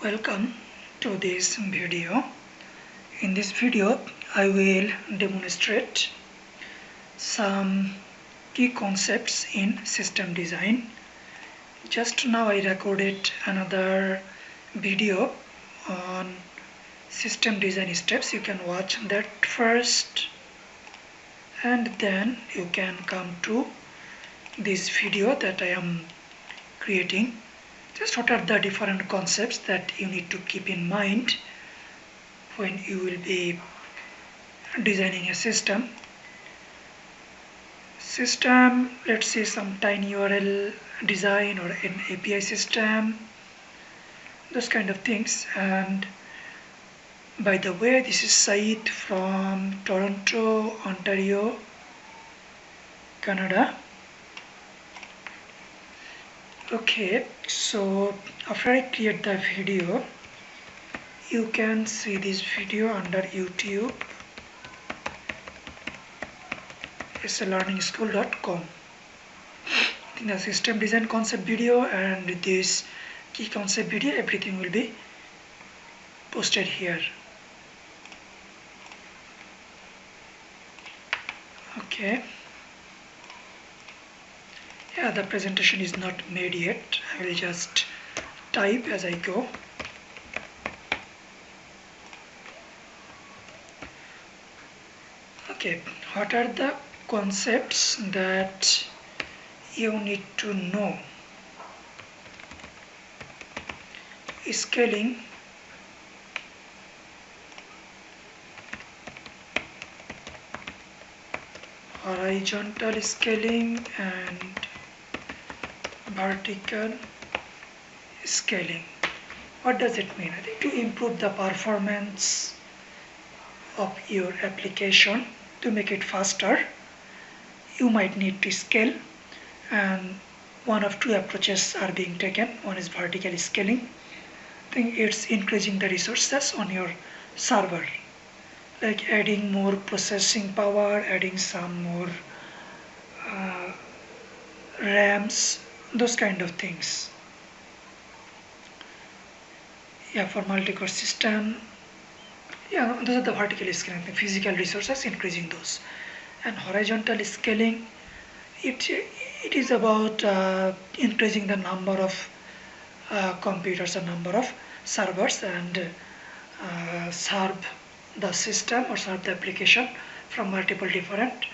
Welcome to this video. In this video I will demonstrate some key concepts in system design. Just now I recorded another video on system design steps. You can watch that first and then you can come to this video that I am creating. Just what are the different concepts that you need to keep in mind when you will be designing a system. Let's say some tiny URL design or an API system, those kind of things. And by the way, this is Said from Toronto, Ontario, Canada. Okay, so after I create the video, you can see this video under YouTube, SaLearningSchool.com. I think the system design concept video and this key concept video, everything will be posted here. Okay. Yeah, the presentation is not made yet. I will just type as I go. Okay, what are the concepts that you need to know? Scaling, horizontal scaling and vertical scaling. What does it mean? I think to improve the performance of your application, to make it faster, you might need to scale, and one of two approaches are being taken. One is vertical scaling. I think it's increasing the resources on your server, like adding more processing power, adding some more RAMs, those kind of things. Yeah, for multi-core system, yeah, those are the vertical scaling, the physical resources, increasing those. And horizontal scaling, it is about increasing the number of computers or number of servers and serve the system or serve the application from multiple different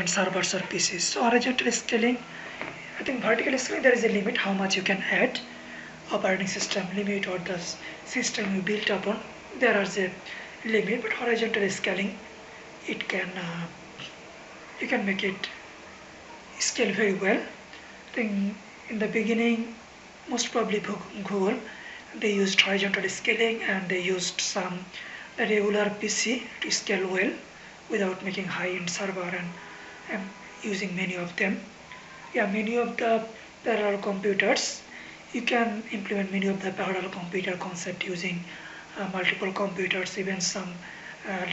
servers or PCs. So horizontal scaling, I think vertical scaling, there is a limit how much you can add operating system limit or the system you built upon. There is a limit, but horizontal scaling, it can you can make it scale very well. I think in the beginning, most probably Google, they used horizontal scaling and they used some regular PC to scale well without making high-end server and using many of them. Yeah, many of the parallel computers, you can implement many of the parallel computer concept using multiple computers, even some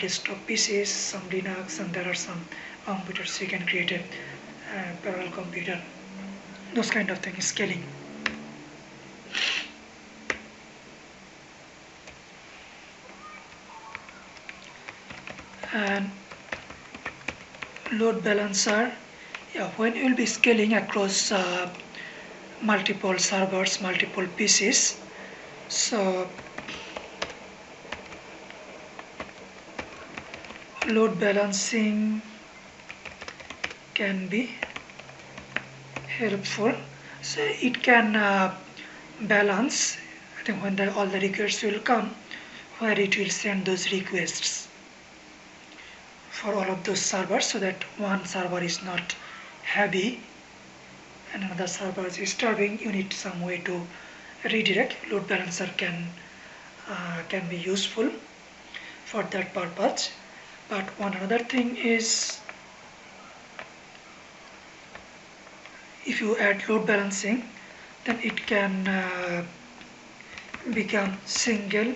desktop PCs, some Linux, and there are some computers you can create a parallel computer. Those kind of things, scaling. And load balancer, yeah, when you will be scaling across multiple servers, multiple PCs, so load balancing can be helpful. So it can balance, I think, when all the requests will come, where it will send those requests for all of those servers, so that one server is not heavy and another server is disturbing. You need some way to redirect. Load balancer can be useful for that purpose. But one other thing is, if you add load balancing, then it can become single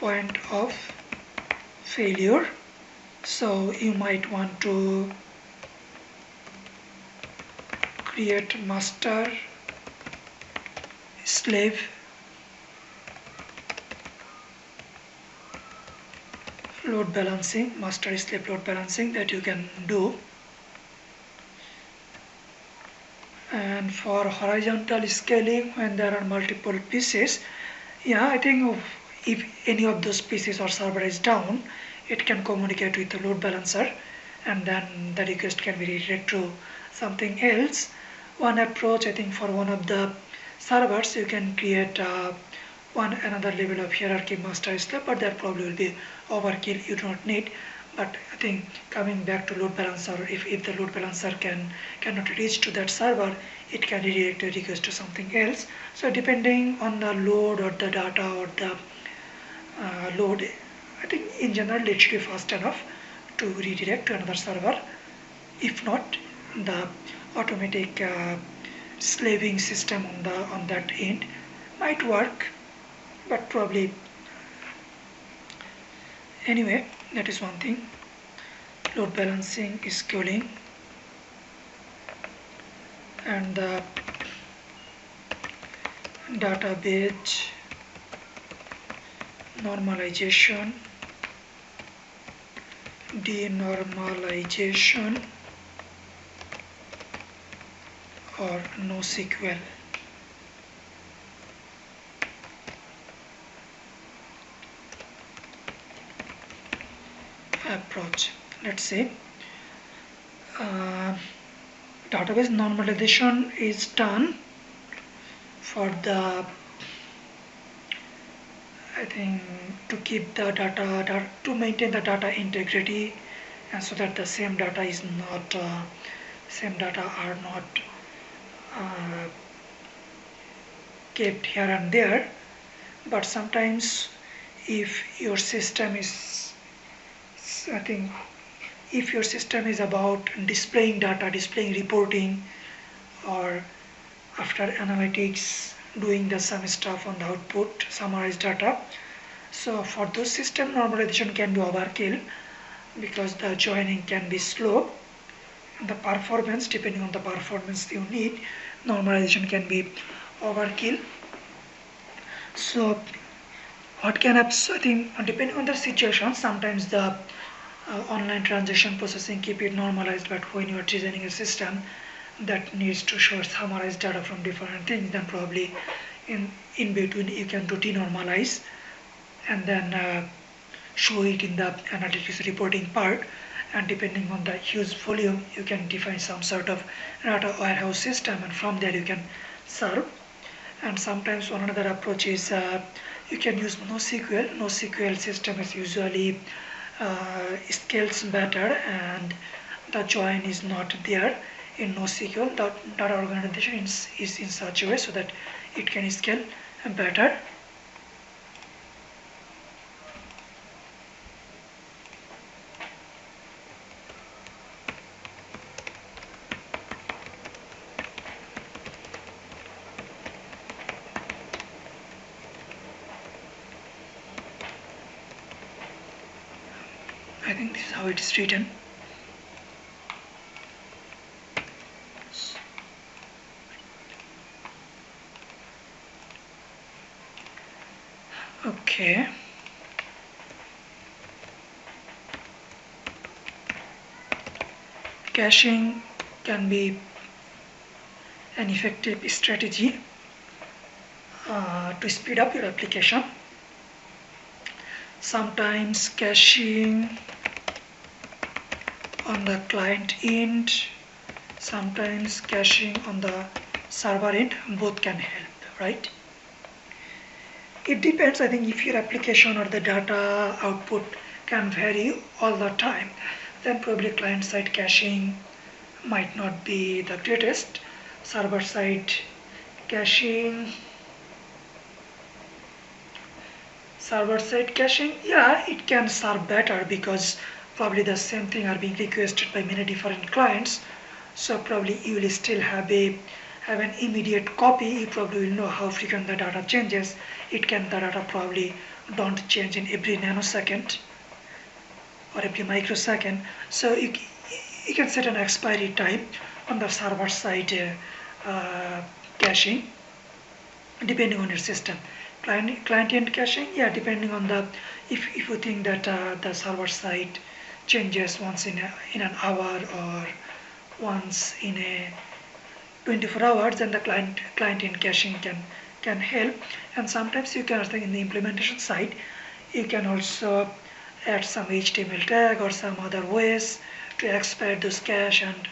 point of failure. So you might want to create master slave load balancing, master slave load balancing that you can do. And for horizontal scaling, when there are multiple pieces, yeah, I think if any of those pieces or server is down, it can communicate with the load balancer, and then the request can be redirected to something else. One approach, I think, for one of the servers, you can create another level of hierarchy master slave, but that probably will be overkill. You do not need. But I think coming back to load balancer, if the load balancer cannot reach to that server, it can redirect a request to something else. So depending on the load or the data or the load, I think in general it should be fast enough to redirect to another server. If not, the automatic slaving system on that end might work, but probably anyway, that is one thing. Load balancing, scheduling, and the database normalization, denormalization, or NoSQL. Approach. Let's say database normalization is done for the, I think, to keep the data, to maintain the data integrity, and so that the same data is not are not kept here and there. But sometimes if your system is, I think, if your system is about displaying data, displaying reporting, or after analytics doing some stuff on the output, summarized data, so for those system normalization can be overkill because the joining can be slow. The performance, depending on the performance you need, normalization can be overkill. So what can happen, I think, depending on the situation, sometimes the online transaction processing keep it normalized, but when you are designing a system that needs to show summarized data from different things, then probably in between you can do denormalize and then show it in the analytics reporting part, and depending on the huge volume you can define some sort of data warehouse system, and from there you can serve. And sometimes one another approach is you can use NoSQL. NoSQL system is usually scales better, and the join is not there in NoSQL. The data organization is in such a way so that it can scale better. I think this is how it is written. Okay. Caching can be an effective strategy to speed up your application. Sometimes caching on the client end, sometimes caching on the server end, both can help, right? It depends. I think if your application or the data output can vary all the time, then probably client-side caching might not be the greatest. Server-side caching, yeah, it can serve better because probably the same thing are being requested by many different clients. So probably you will still have an immediate copy. You probably will know how frequent the data changes. The data probably don't change in every nanosecond or every microsecond. So you can set an expiry time on the server side caching, depending on your system. Client end caching, yeah, depending on the, if you think that the server side changes once in an hour or once in a 24 hours, then the client end caching can help. And sometimes you can also, in the implementation side, you can also add some HTML tag or some other ways to expand those cache and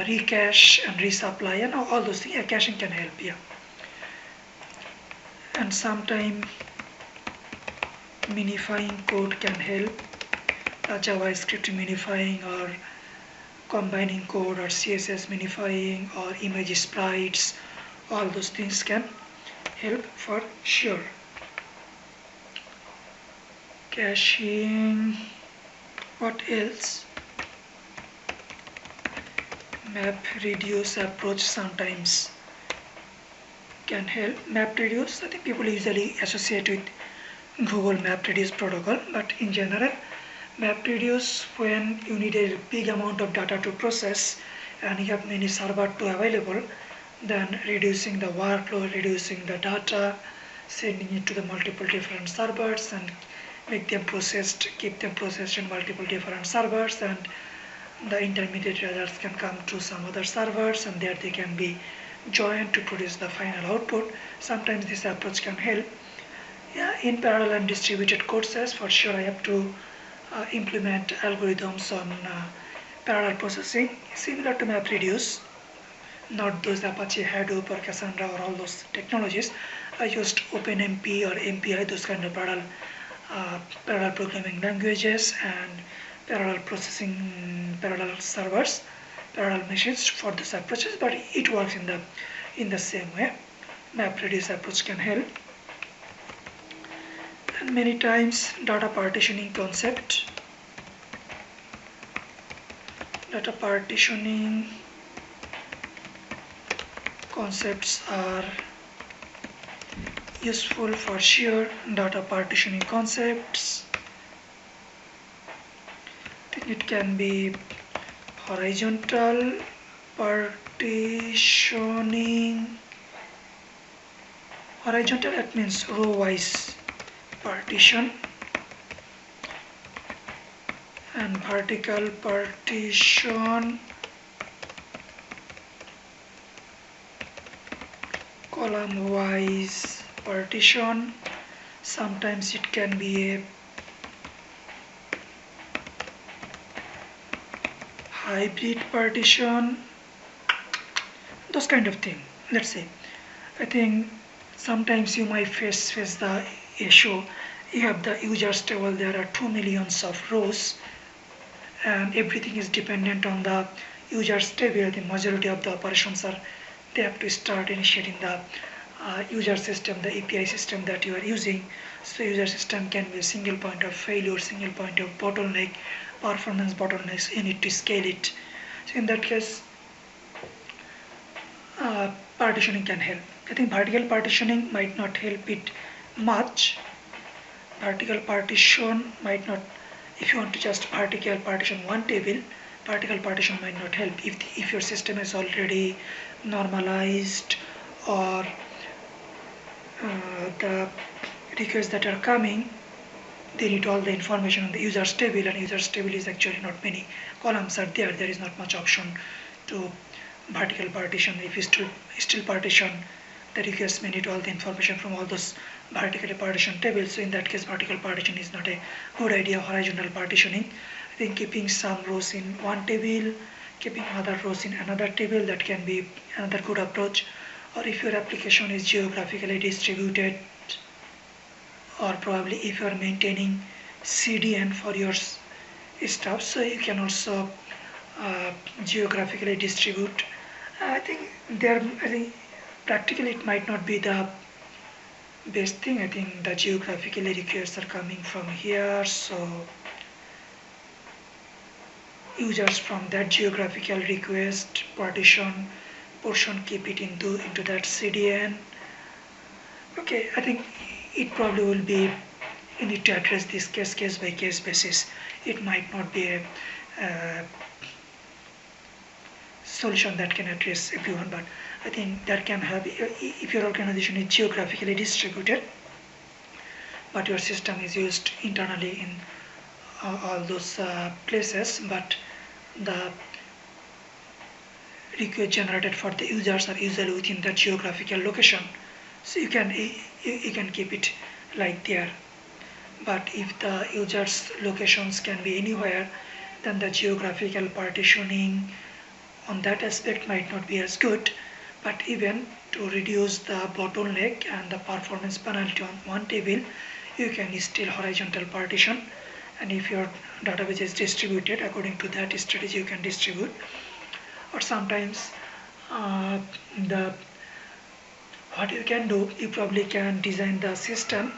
recache and resupply and all those things. Yeah, caching can help, yeah. And sometimes minifying code can help, JavaScript minifying or combining code or CSS minifying or image sprites, all those things can help for sure. Caching, what else? Map reduce approach sometimes can help. Map reduce, I think people usually associate with Google Map Reduce protocol, but in general, Map Reduce, when you need a big amount of data to process and you have many servers available, then reducing the workload, reducing the data, sending it to the multiple different servers and make them processed, keep them processed in multiple different servers, and the intermediate results can come to some other servers and there they can be joined to produce the final output. Sometimes this approach can help. Yeah, in parallel and distributed courses, for sure I have to implement algorithms on parallel processing similar to MapReduce, not those Apache Hadoop or Cassandra or all those technologies. I used OpenMP or MPI, those kind of parallel programming languages and parallel processing, parallel servers, parallel machines for these approaches, but it works in the same way. MapReduce approach can help. And many times data partitioning concepts are useful for sure. Data partitioning concepts, I think it can be horizontal partitioning. Horizontal, that means row wise partition, and vertical partition, column wise partition. Sometimes it can be a hybrid partition, those kind of thing. Let's say, I think sometimes you might face the issue, you have the users table, there are 2 million of rows and everything is dependent on the users table. The majority of the operations are, they have to start initiating the user system, the API system that you are using. So user system can be a single point of failure, single point of bottleneck, performance bottlenecks, you need to scale it. So in that case, partitioning can help. I think vertical partitioning might not help it much. Vertical partition might not, if you want to just vertical partition one table, vertical partition might not help. If your system is already normalized or the requests that are coming, they need all the information on the users table, and users table is actually not many columns are there. There is not much option to vertical partition. If you still partition, the request may need all the information from all those vertically partition tables. So in that case, vertical partition is not a good idea. Horizontal partitioning, I think keeping some rows in one table, keeping other rows in another table, that can be another good approach. Or if your application is geographically distributed, or probably if you are maintaining CDN for your stuff, so you can also geographically distribute. I think practically it might not be the best thing. I think the geographically requests are coming from here, so users from that geographical request partition portion, keep it into that CDN. Okay, I think it probably will be, you need to address this case by case basis. It might not be a solution that can address everyone, but I think that can help if your organization is geographically distributed, but your system is used internally in all those places, but the request generated for the users are usually within the geographical location, so you can keep it like there. But if the users locations can be anywhere, then the geographical partitioning on that aspect might not be as good. But even to reduce the bottleneck and the performance penalty on one table, you can still horizontal partition, and if your database is distributed according to that strategy, you can distribute. Or sometimes what you can do, you probably can design the system.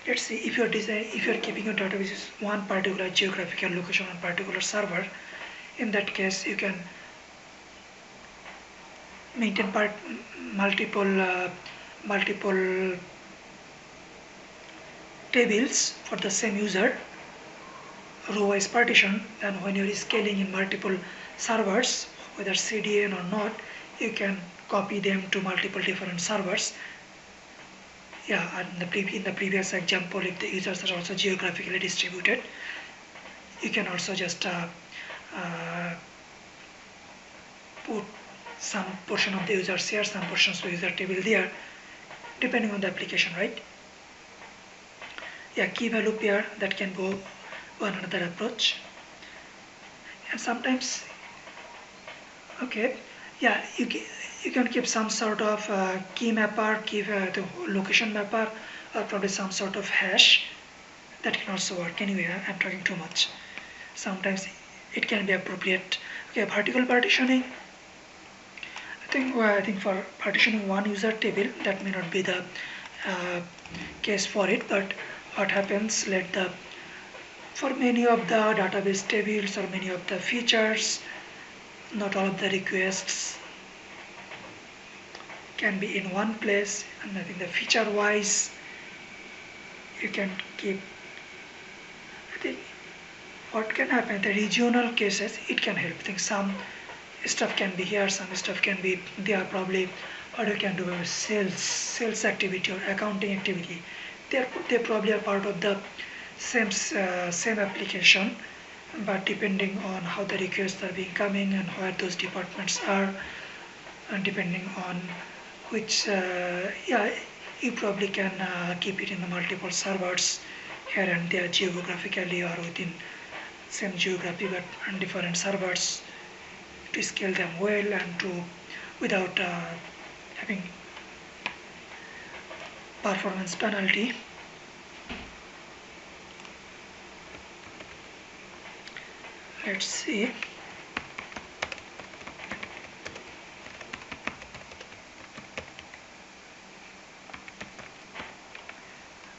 Let's see, if you're keeping your database in one particular geographical location on particular server, in that case you can maintain multiple tables for the same user, row-wise partition, and when you're scaling in multiple servers, whether CDN or not, you can copy them to multiple different servers. Yeah, and in the previous example, if the users are also geographically distributed, you can also just put some portion of the users here, some portions of the user table there, depending on the application, right? Yeah, key value pair, that can go one another approach. And sometimes, okay, yeah, you can keep some sort of key mapper, the location mapper, or probably some sort of hash. That can also work. Anyway, I'm talking too much. Sometimes it can be appropriate. Okay, vertical partitioning. I think for partitioning one user table, that may not be the case for it. But what happens? For many of the database tables or many of the features, not all of the requests can be in one place, and I think the feature wise you can keep. I think what can happen, the regional cases, it can help. I think some stuff can be here, some stuff can be there. Probably what you can do is sales activity or accounting activity. They probably are part of the same application, but depending on how the requests are being coming and where those departments are, and depending on which, yeah, you probably can keep it in the multiple servers here and there geographically, or within same geography but on different servers, to scale them well and without having performance penalty. Let's see.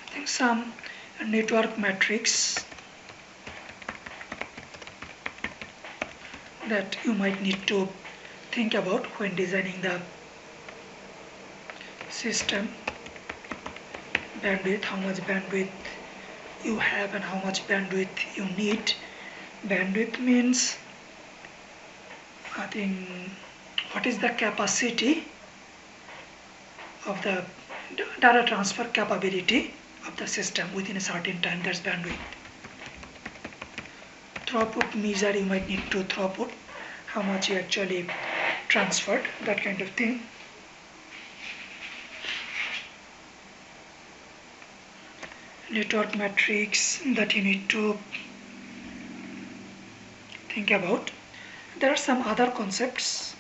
I think some network metrics that you might need to think about when designing the system. Bandwidth, how much bandwidth you have and how much bandwidth you need. Bandwidth means, I think, what is the capacity of the data transfer capability of the system within a certain time. That's bandwidth. Throughput measure, you might need to throughput, how much you actually transferred, that kind of thing. Network metrics that you need to think about. There are some other concepts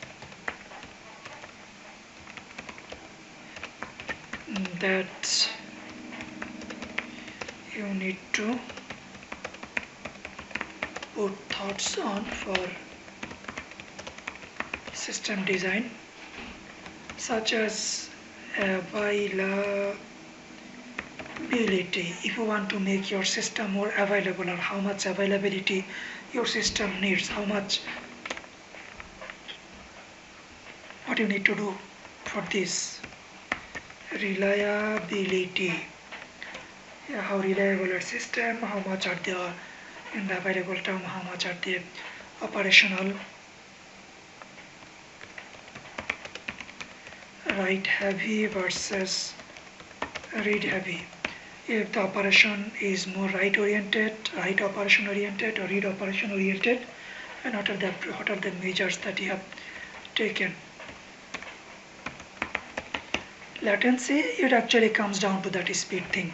that you need to put thoughts on for system design, such as availability. If you want to make your system more available, or how much availability your system needs, what you need to do for this. Reliability, yeah, how reliable your system, how much are they in the available term, how much are they operational. write heavy versus read heavy. If the operation is more write operation oriented or read operation oriented, and what are the measures that you have taken. Latency, it actually comes down to that speed thing.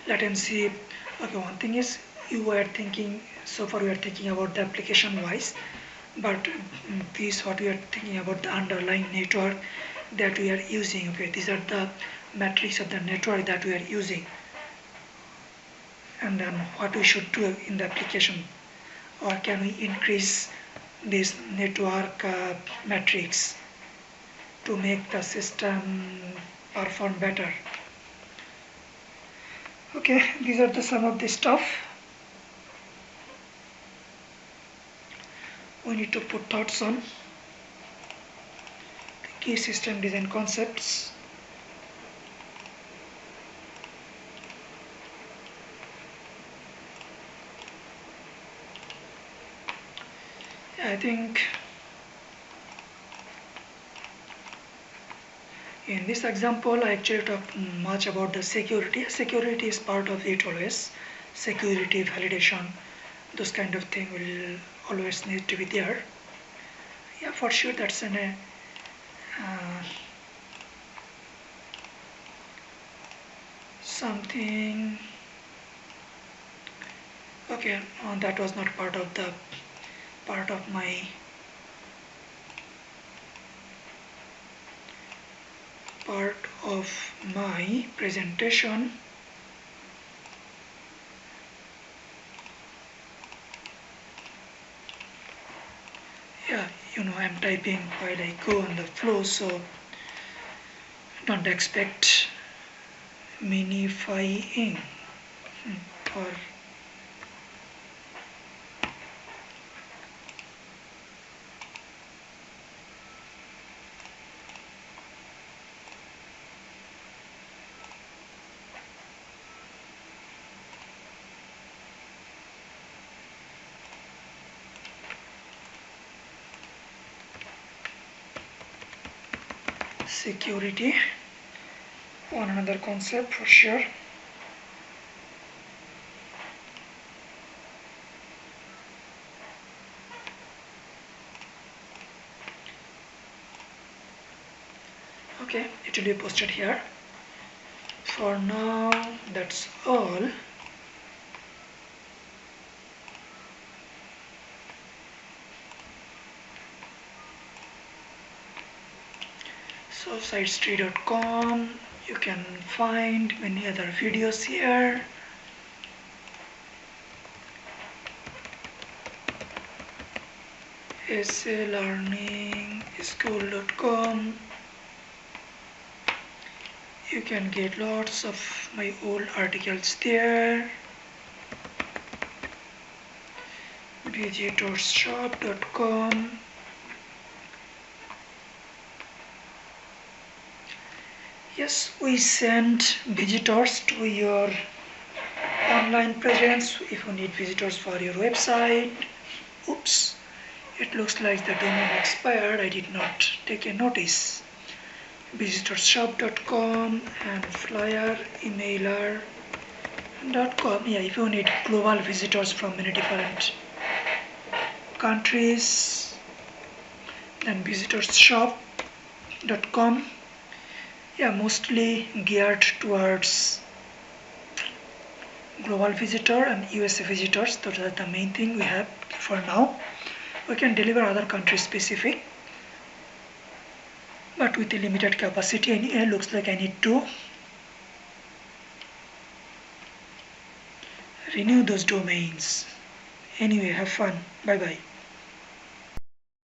Latency, okay, one thing is you were thinking, so far we are thinking about the application wise, but this what we are thinking about the underlying network that we are using. Okay, these are the metrics of the network that we are using, and then what we should do in the application, or can we increase this network metrics to make the system perform better. Okay, these are some of the stuff we need to put thoughts on. The key system design concepts. I think in this example I actually talked much about the security. Security is part of it always. Security, validation, those kind of thing will always need to be there. Yeah, for sure that's something. Okay, that was not part of my presentation. Yeah, I'm typing while I go on the flow, so don't expect minifying or security, one another concept for sure. Okay, it will be posted here. For now, that's all. So SiteStree.com, you can find many other videos here. SaLearningSchool.com, you can get lots of my old articles there. VisitorsShop.com, yes, we send visitors to your online presence. If you need visitors for your website. Oops, it looks like the domain expired. I did not take a notice. VisitorsShop.com and FlyerEmailer.com. Yeah, if you need global visitors from many different countries, then VisitorsShop.com. Yeah, mostly geared towards global visitor and USA visitors. Those are the main thing we have for now. We can deliver other country specific, but with a limited capacity. It looks like I need to renew those domains. Anyway, have fun. Bye bye.